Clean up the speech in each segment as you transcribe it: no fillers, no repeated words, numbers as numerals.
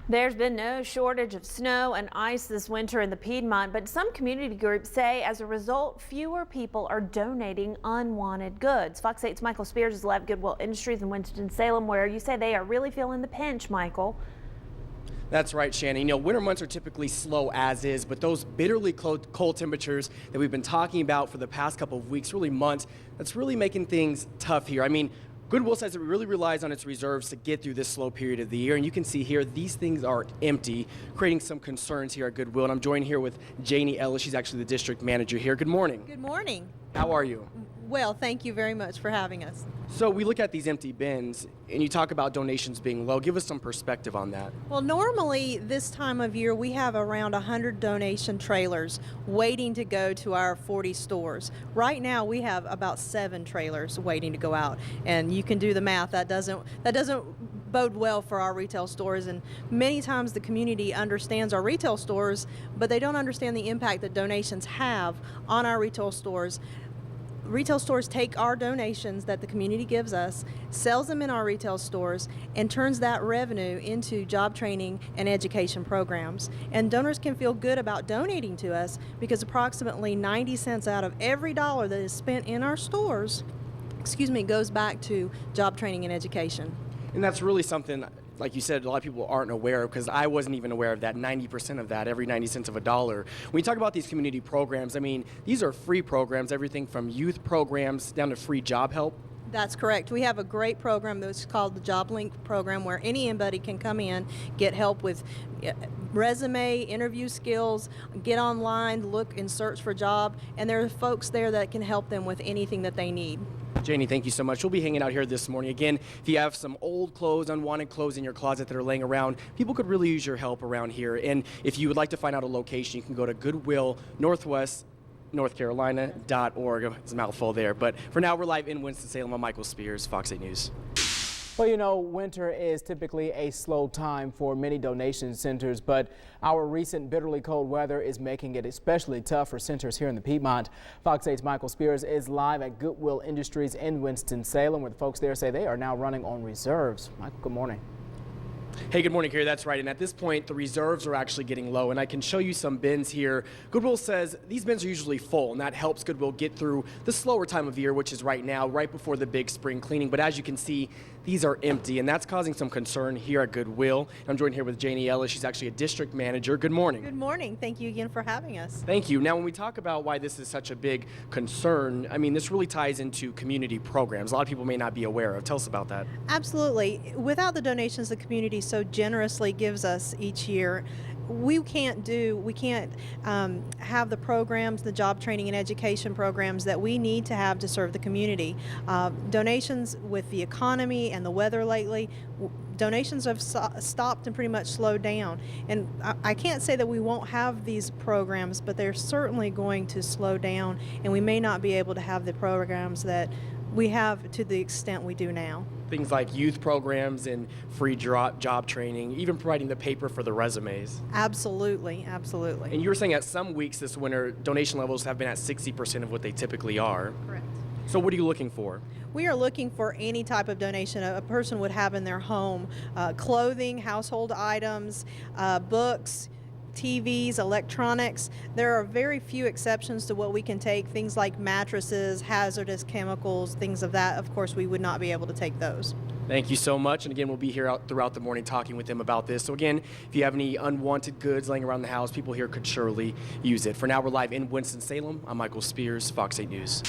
There's been no shortage of snow and ice this winter in the Piedmont, but some community groups say as a result, fewer people are donating unwanted goods. Fox 8's Michael Spears is live at Goodwill Industries in Winston-Salem, where you say they are really feeling the pinch, Michael. That's right, Shannon. You know, winter months are typically slow as is, but those bitterly cold temperatures that we've been talking about for the past couple of weeks, really months, that's really making things tough here. I mean, Goodwill says it really relies on its reserves to get through this slow period of the year, and you can see here these things are empty, creating some concerns here at Goodwill. And I'm joined here with Janie Ellis. She's actually the district manager here. Good morning. Good morning. How are you? Well, thank you very much for having us. So we look at these empty bins, and you talk about donations being low. Give us some perspective on that. Well, normally this time of year we have around 100 donation trailers waiting to go to our 40 stores. Right now we have about 7 trailers waiting to go out, and you can do the math. That doesn't bode well for our retail stores, and many times the community understands our retail stores, but they don't understand the impact that donations have on our retail stores. Retail stores take our donations that the community gives us, sells them in our retail stores, and turns that revenue into job training and education programs. And donors can feel good about donating to us because approximately 90 cents out of every dollar that is spent in our stores, goes back to job training and education. And that's really something, like you said, a lot of people aren't aware of, because I wasn't even aware of that. 90% of that, every 90 cents of a dollar. When you talk about these community programs, I mean, these are free programs, everything from youth programs down to free job help. That's correct. We have a great program that's called the Job Link program, where anybody can come in, get help with resume, interview skills, get online, look and search for a job, and there are folks there that can help them with anything that they need. Janie, thank you so much. We'll be hanging out here this morning. Again, if you have some old clothes, unwanted clothes in your closet that are laying around, people could really use your help around here. And if you would like to find out a location, you can go to Goodwill Northwest NorthCarolina.org. It's a mouthful there. But for now, we're live in Winston-Salem. I'm Michael Spears, Fox 8 News. Well, you know, winter is typically a slow time for many donation centers, but our recent bitterly cold weather is making it especially tough for centers here in the Piedmont. Fox 8's Michael Spears is live at Goodwill Industries in Winston-Salem, where the folks there say they are now running on reserves. Michael, good morning. Hey, good morning, Kerry. That's right. And at this point, the reserves are actually getting low. And I can show you some bins here. Goodwill says these bins are usually full, and that helps Goodwill get through the slower time of year, which is right now, right before the big spring cleaning. But as you can see, these are empty, and that's causing some concern here at Goodwill. I'm joined here with Janie Ellis. She's actually a district manager. Good morning. Good morning. Thank you again for having us. Thank you. Now, when we talk about why this is such a big concern, I mean, this really ties into community programs. A lot of people may not be aware of. Tell us about that. Absolutely. Without the donations the community so generously gives us each year, we can't have the programs, the job training and education programs that we need to have to serve the community. Donations with the economy and the weather lately, donations have stopped and pretty much slowed down. And I can't say that we won't have these programs, but they're certainly going to slow down, and we may not be able to have the programs that we have to the extent we do now. Things like youth programs and free job training, even providing the paper for the resumes. Absolutely, absolutely. And you were saying at some weeks this winter, donation levels have been at 60% of what they typically are. Correct. So what are you looking for? We are looking for any type of donation a person would have in their home. Clothing, household items, books, TVs, electronics. There are very few exceptions to what we can take. Things like mattresses, hazardous chemicals, things of that. Of course, we would not be able to take those. Thank you so much. And again, we'll be here throughout the morning talking with them about this. So again, if you have any unwanted goods laying around the house, people here could surely use it. For now, we're live in Winston-Salem. I'm Michael Spears, Fox 8 News.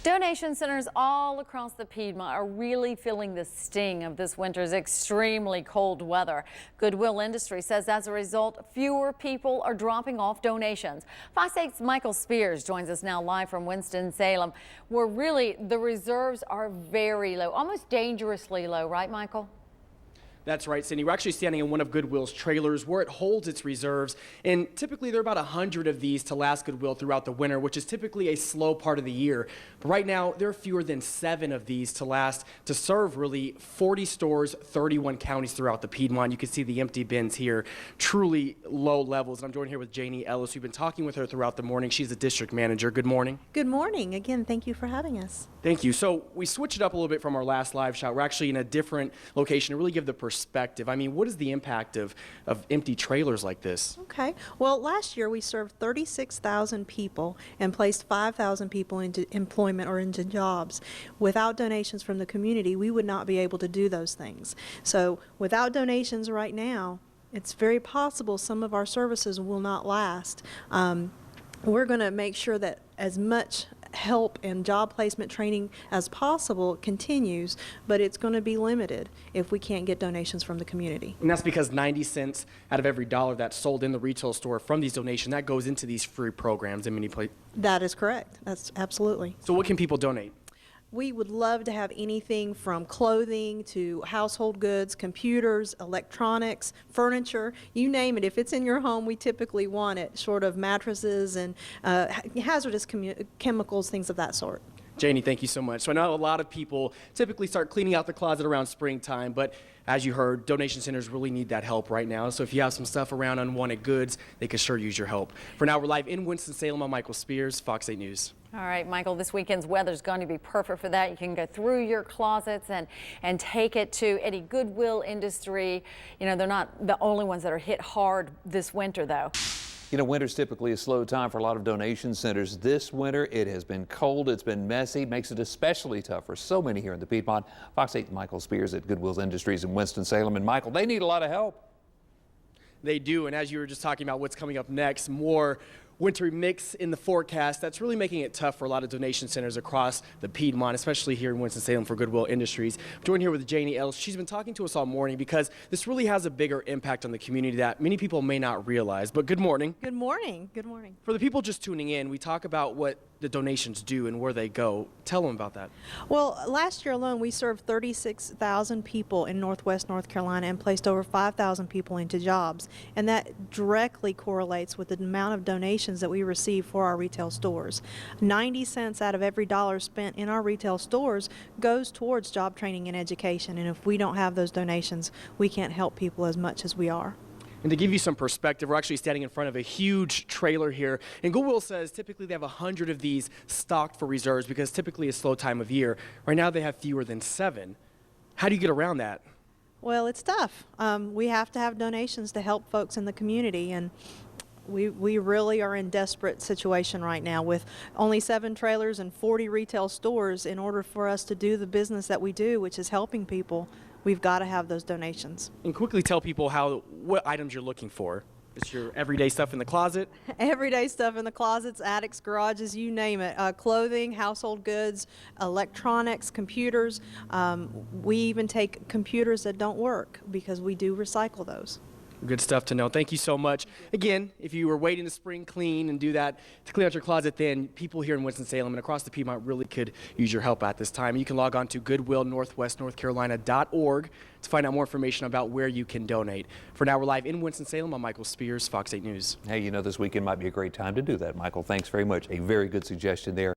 Donation centers all across the Piedmont are really feeling the sting of this winter's extremely cold weather. Goodwill Industries says as a result, fewer people are dropping off donations. Fox 8's Michael Spears joins us now live from Winston-Salem, where really the reserves are very low, almost dangerously low, right, Michael? That's right, Cindy. We're actually standing in one of Goodwill's trailers where it holds its reserves, and typically there are about 100 of these to last Goodwill throughout the winter, which is typically a slow part of the year. But right now, there are fewer than 7 of these to last to serve really 40 stores, 31 counties throughout the Piedmont. You can see the empty bins here, truly low levels. And I'm joined here with Janie Ellis. We've been talking with her throughout the morning. She's the district manager. Good morning. Good morning. Again, thank you for having us. Thank you. So we switched it up a little bit from our last live shot. We're actually in a different location to really give the perspective perspective, I mean, what is the impact of empty trailers like this? Okay. Well, last year we served 36,000 people and placed 5,000 people into employment or into jobs. Without donations from the community, we would not be able to do those things. So without donations right now, it's very possible some of our services will not last. We're going to make sure that as much help and job placement training as possible continues, but it's going to be limited if we can't get donations from the community. And that's because 90 cents out of every dollar that's sold in the retail store from these donations, that goes into these free programs in many places. That is correct. That's absolutely. So what can people donate? We would love to have anything from clothing to household goods, computers, electronics, furniture, you name it. If it's in your home, we typically want it, short of mattresses and hazardous chemicals, things of that sort. Janie, thank you so much. So I know a lot of people typically start cleaning out the closet around springtime, but as you heard, donation centers really need that help right now. So if you have some stuff around unwanted goods, they could sure use your help. For now, we're live in Winston-Salem. I'm Michael Spears, Fox 8 News. All right, Michael, this weekend's weather is going to be perfect for that. You can go through your closets and take it to any Goodwill industry. You know, they're not the only ones that are hit hard this winter, though. You know, winter's typically a slow time for a lot of donation centers. This winter, it has been cold, it's been messy, makes it especially tough for so many here in the Piedmont. Fox 8's Michael Spears at Goodwill Industries in Winston-Salem. And Michael, they need a lot of help. They do, and as you were just talking about what's coming up next, more wintry mix in the forecast. That's really making it tough for a lot of donation centers across the Piedmont, especially here in Winston-Salem for Goodwill Industries. I'm joined here with Janie Ellis. She's been talking to us all morning because this really has a bigger impact on the community that many people may not realize. But good morning. Good morning. Good morning. For the people just tuning in, we talk about what the donations do and where they go. Tell them about that. Well, last year alone, we served 36,000 people in Northwest North Carolina and placed over 5,000 people into jobs. And that directly correlates with the amount of donations that we receive for our retail stores. 90 cents out of every dollar spent in our retail stores goes towards job training and education. And if we don't have those donations, we can't help people as much as we are. And to give you some perspective, we're actually standing in front of a huge trailer here. And Goodwill says typically they have 100 of these stocked for reserves because typically a slow time of year. Right now they have fewer than 7. How do you get around that? Well, it's tough. We have to have donations to help folks in the community, and we really are in desperate situation right now with only 7 trailers and 40 retail stores. In order for us to do the business that we do, which is helping people, we've got to have those donations. And quickly tell people what items you're looking for. It's your everyday stuff in the closet? Everyday stuff in the closets, attics, garages, you name it. Clothing, household goods, electronics, computers. We even take computers that don't work because we do recycle those. Good stuff to know. Thank you so much. Again, if you were waiting to spring clean and do that to clean out your closet, then people here in Winston-Salem and across the Piedmont really could use your help at this time. You can log on to goodwillnorthwestnorthcarolina.org to find out more information about where you can donate. For now, we're live in Winston-Salem. I'm Michael Spears, Fox 8 News. Hey, you know, this weekend might be a great time to do that, Michael. Thanks very much. A very good suggestion there.